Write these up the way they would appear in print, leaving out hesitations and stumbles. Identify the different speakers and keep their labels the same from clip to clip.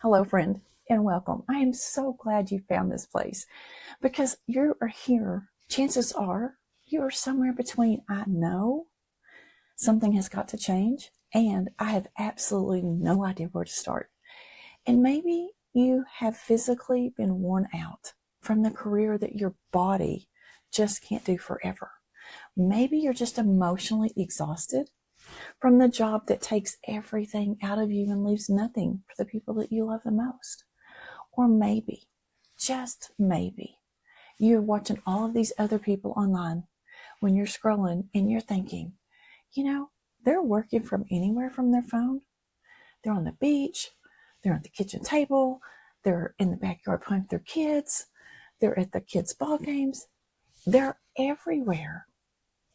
Speaker 1: Hello, friend, and welcome. I am so glad you found this place because you are here. Chances are you are somewhere between I know something has got to change and I have absolutely no idea where to start. And maybe you have physically been worn out from the career that your body just can't do forever. Maybe you're just emotionally exhausted from the job that takes everything out of you and leaves nothing for the people that you love the most. Or maybe, just maybe, you're watching all of these other people online when you're scrolling and you're thinking, they're working from anywhere from their phone. They're on the beach. They're at the kitchen table. They're in the backyard playing with their kids. They're at the kids' ball games. They're everywhere.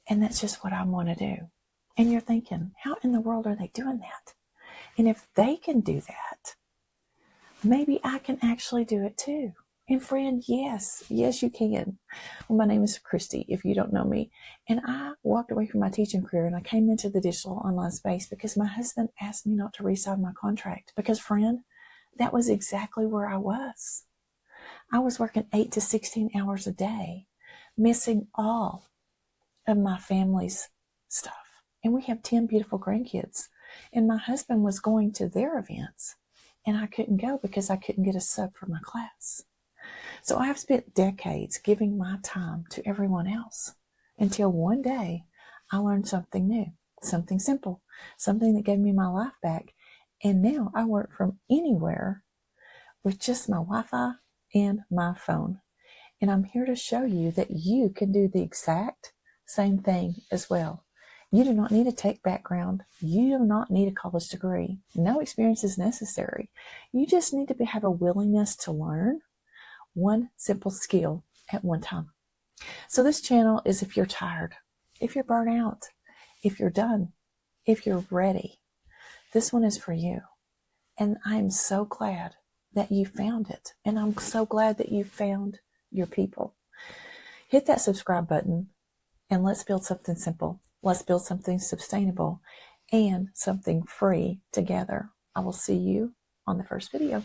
Speaker 1: And that's just what I want to do. And you're thinking, how in the world are they doing that? And if they can do that, maybe I can actually do it too. And friend, yes, you can. Well, my name is Christy, if you don't know me. And I walked away from my teaching career and I came into the digital online space because my husband asked me not to re-sign my contract. Because friend, that was exactly where I was. I was working 8 to 16 hours a day, missing all of my family's stuff. And we have 10 beautiful grandkids. And my husband was going to their events. And I couldn't go because I couldn't get a sub for my class. So I've spent decades giving my time to everyone else until one day I learned something new, something simple, something that gave me my life back. And now I work from anywhere with just my Wi-Fi and my phone. And I'm here to show you that you can do the exact same thing as well. You do not need a tech background. You do not need a college degree. No experience is necessary. You just need to have a willingness to learn one simple skill at one time. So this channel is if you're tired, if you're burnt out, if you're done, if you're ready. This one is for you. And I'm so glad that you found it. And I'm so glad that you found your people. Hit that subscribe button and let's build something simple. Let's build something sustainable and something free together. I will see you on the first video.